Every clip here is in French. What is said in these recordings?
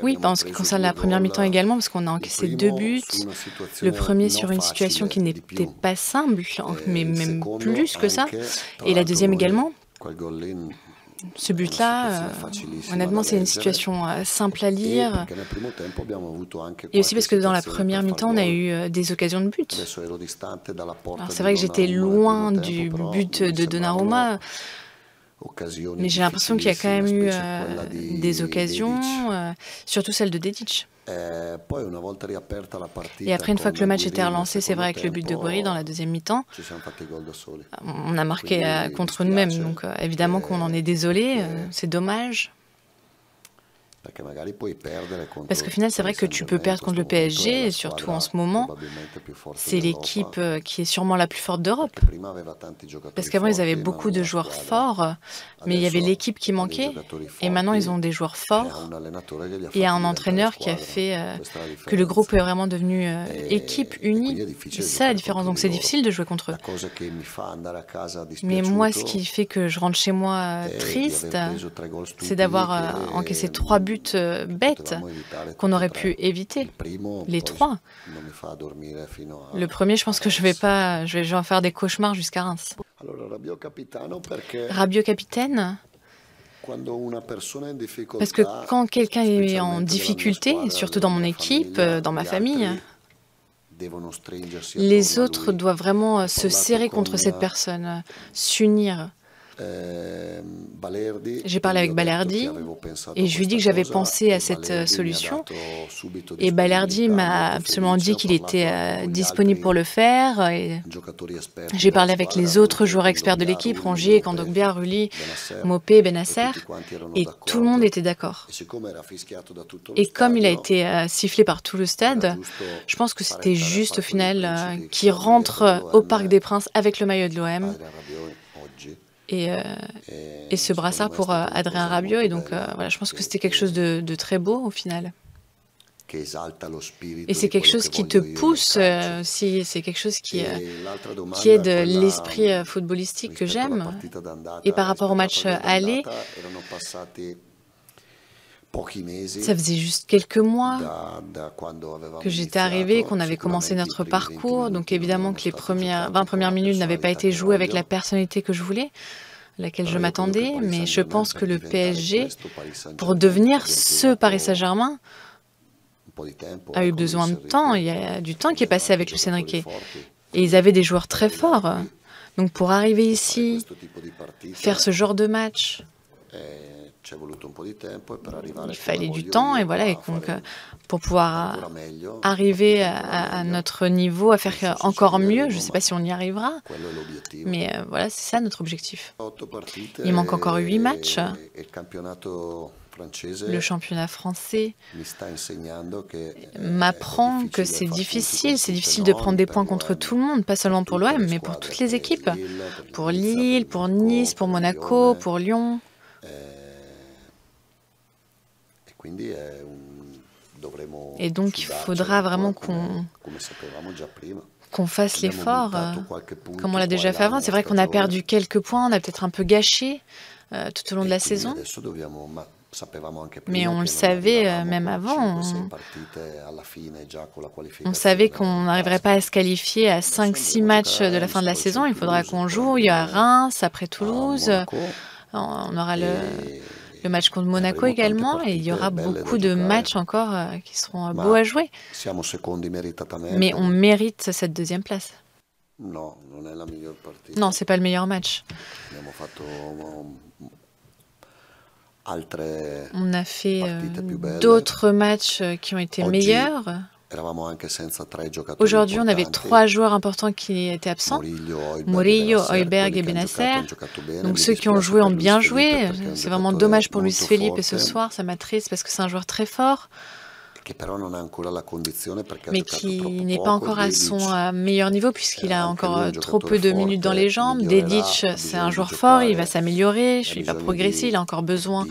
Oui, en ce qui concerne la première mi-temps également, parce qu'on a encaissé 2 buts. Le premier sur une situation qui n'était pas simple, mais même plus que ça. Et la deuxième également. Ce but-là, honnêtement, c'est une situation simple à lire. Et aussi parce que dans la première mi-temps, on a eu des occasions de but. Alors c'est vrai que j'étais loin du but de Donnarumma, mais j'ai l'impression qu'il y a quand même eu des occasions, surtout celle de Dedic. Et après, une fois que le match était relancé, c'est vrai, avec le but de Boeri dans la deuxième mi-temps, on a marqué contre nous-mêmes. Donc évidemment qu'on en est désolé, c'est dommage. Parce qu'au final, c'est vrai que tu peux perdre contre le PSG, et surtout en ce moment, c'est l'équipe qui est sûrement la plus forte d'Europe. Parce qu'avant, ils avaient beaucoup de joueurs forts, mais il y avait l'équipe qui manquait. Et maintenant, ils ont des joueurs forts. Et un entraîneur qui a fait que le groupe est vraiment devenu équipe unie. C'est ça la différence. Donc c'est difficile de jouer contre eux. Mais moi, ce qui fait que je rentre chez moi triste, c'est d'avoir encaissé 3 buts bêtes qu'on aurait pu éviter. Les 3. Le premier, je pense que je vais en faire des cauchemars jusqu'à Reims. Rabiot capitaine. Parce que quand quelqu'un est en difficulté, surtout dans mon équipe, dans ma famille, les autres doivent vraiment se serrer contre cette personne, s'unir. J'ai parlé avec Balerdi et je lui ai dit que j'avais pensé à cette solution. Et Balerdi m'a absolument dit qu'il était disponible pour le faire. J'ai parlé avec les autres joueurs experts de l'équipe, Rongier, Kondogbia, Rulli, Mopé, Benasser, et tout le monde était d'accord. Et comme il a été sifflé par tout le stade, je pense que c'était juste au final qu'il rentre au Parc des Princes avec le maillot de l'OM. Et ce brassard pour Adrien Rabiot. Et donc, voilà, je pense que c'était quelque chose de très beau au final. Et c'est quelque chose qui te pousse, c'est quelque chose qui aide l'esprit footballistique que j'aime. Et par rapport au match aller, ça faisait juste quelques mois que j'étais arrivée, qu'on avait commencé notre parcours. Donc évidemment que les 20 premières minutes n'avaient pas été jouées avec la personnalité que je voulais, à laquelle je m'attendais. Mais je pense que le PSG, pour devenir ce Paris Saint-Germain, a eu besoin de temps. Il y a du temps qui est passé avec Luis Enrique. Et ils avaient des joueurs très forts. Donc pour arriver ici, faire ce genre de match, il fallait du temps, et voilà, et donc pour pouvoir arriver à notre niveau, à faire encore mieux, je ne sais pas si on y arrivera, mais voilà, c'est ça notre objectif. Il manque encore 8 matchs. Le championnat français m'apprend que c'est difficile de prendre des points contre tout le monde, pas seulement pour l'OM, mais pour toutes les équipes, pour Lille, pour Nice, pour Monaco, pour Lyon. Et donc, il faudra vraiment qu'on fasse l'effort, comme on l'a déjà fait avant. C'est vrai qu'on a perdu quelques points, on a peut-être un peu gâché tout au long de la saison. Mais on le savait même avant. On savait qu'on n'arriverait pas à se qualifier à 5-6 matchs de la fin de la saison. Il faudra qu'on joue. Il y a Reims, après Toulouse. On aura le match contre Monaco également, et il y aura beaucoup de matchs encore qui seront beaux à jouer. Mais on mérite cette deuxième place. Non, c'est pas le meilleur match. On a fait d'autres matchs qui ont été meilleurs. Aujourd'hui, on avait 3 joueurs importants qui étaient absents. Murillo, Højbjerg et Benasser. Donc ceux qui ont joué ont bien joué. C'est vraiment dommage pour Luis Felipe ce soir, ça m'attriste parce que c'est un joueur très fort, mais qui n'est pas encore à son meilleur niveau puisqu'il a encore trop peu de minutes dans les jambes. Dedic, c'est un joueur fort, il va s'améliorer, il va progresser, il a encore besoin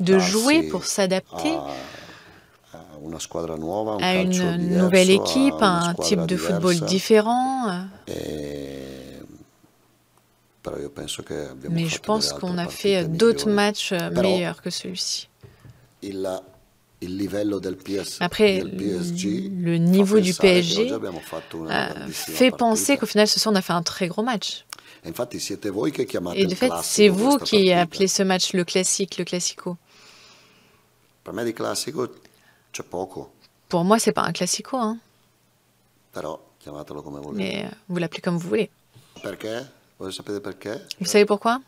de jouer pour s'adapter à une nouvelle équipe, à un type de football différent. Mais je pense qu'on a fait d'autres matchs meilleurs que celui-ci. Après, le niveau du PSG fait penser qu'au final, ce soir, on a fait un très gros match. Et de fait, c'est vous qui appelez ce match le classique, le classico. Pour moi, c'est pas un classico, hein. Mais vous l'appelez comme vous voulez. Vous savez pourquoi?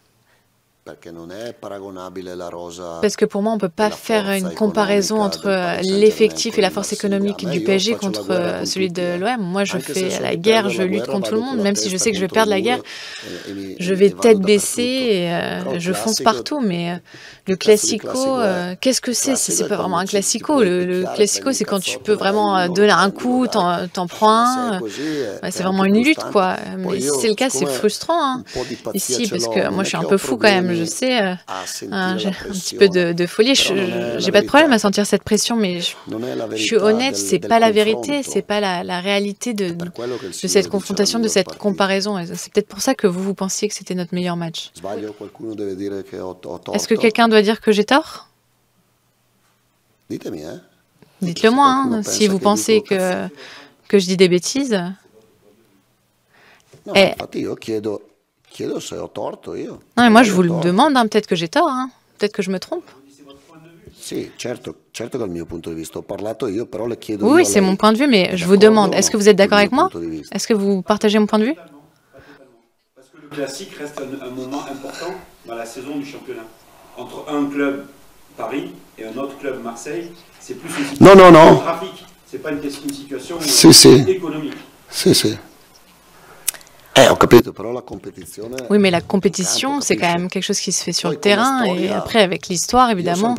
Parce que pour moi, on ne peut pas faire une comparaison entre l'effectif et la force économique du PSG contre celui de l'OM. Moi, je fais la guerre, je lutte contre tout le monde, même si je sais que je vais perdre la guerre. Je vais tête baissée et je fonce partout. Mais le classico, qu'est-ce que c'est? C'est pas vraiment un classico. Le classico, c'est quand tu peux vraiment donner un coup, t'en prends un. C'est vraiment une lutte, quoi. Mais si c'est le cas, c'est frustrant, hein, ici, parce que moi, je suis un peu fou quand même. Je sais, j'ai un petit peu de folie. J'ai pas de problème à sentir cette pression, mais je suis honnête, c'est pas la vérité, c'est pas la réalité de cette confrontation, de cette comparaison. C'est peut-être pour ça que vous pensiez que c'était notre meilleur match. Est-ce que quelqu'un doit dire que j'ai tort? Dites-le moi, hein, si vous pensez que je dis des bêtises. Et... Non, mais moi, je vous le demande, hein, peut-être que j'ai tort, hein, peut-être que je me trompe. Oui, c'est mon point de vue, mais je vous demande, est-ce que vous êtes d'accord avec moi? Est-ce que vous partagez mon point de vue? Parce que le classique reste un moment important dans la saison du championnat. Entre un club, Paris, et un autre club, Marseille, c'est plus une situation géographique, c'est pas une situation économique. Oui, mais la compétition, c'est quand même quelque chose qui se fait sur le terrain. Et après, avec l'histoire, évidemment,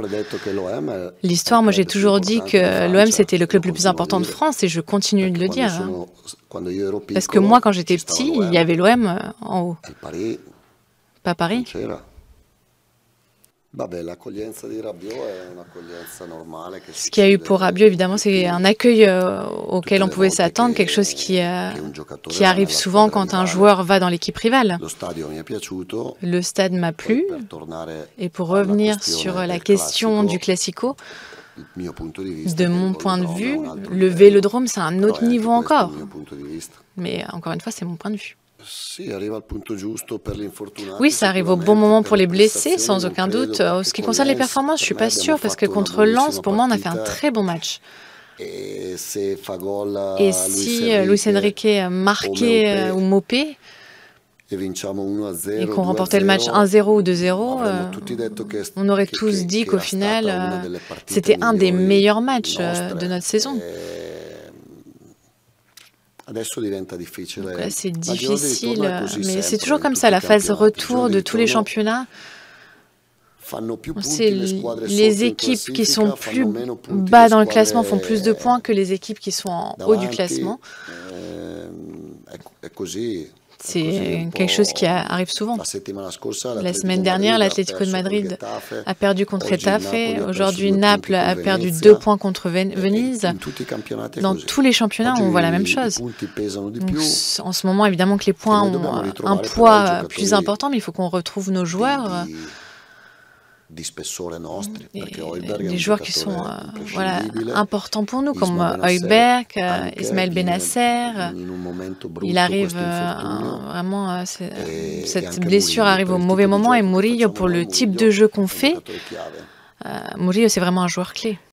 l'histoire, moi j'ai toujours dit que l'OM, c'était le club le plus important de France et je continue de le dire. Parce que moi, quand j'étais petit, il y avait l'OM en haut. Pas Paris. Ce qu'il y a eu pour Rabiot, évidemment, c'est un accueil auquel on pouvait s'attendre, quelque chose qui arrive souvent quand un joueur va dans l'équipe rivale. Le stade m'a plu, et pour revenir sur la question du Classico, de mon point de vue, le Vélodrome, c'est un autre niveau encore. Mais encore une fois, c'est mon point de vue. Oui, ça arrive au bon moment pour les blessés, sans aucun doute. En ce qui concerne les performances, je ne suis pas sûre, parce que contre Lens, pour moi, on a fait un très bon match. Et si Luis Enrique marquait ou Mopé, et qu'on remportait le match 1-0 ou 2-0, on aurait tous dit qu'au final, c'était un des meilleurs matchs de notre saison. Donc là, c'est difficile, mais c'est toujours comme ça, la phase retour de tous les championnats. C'est les équipes qui sont plus bas dans le classement font plus de points que les équipes qui sont en haut du classement. C'est quelque chose qui arrive souvent. La semaine dernière, l'Atlético de Madrid a perdu contre Getafe. Aujourd'hui, Naples a perdu 2 points contre Venise. Dans tous les championnats, on voit la même chose. Donc, en ce moment, évidemment que les points ont un poids plus important, mais il faut qu'on retrouve nos joueurs. Les joueurs qui sont importants pour nous, comme Højbjerg, Ismaël Bennacer. Il arrive vraiment, cette blessure arrive au mauvais moment, et Murillo, pour le type de jeu qu'on fait, Murillo, c'est vraiment un joueur clé.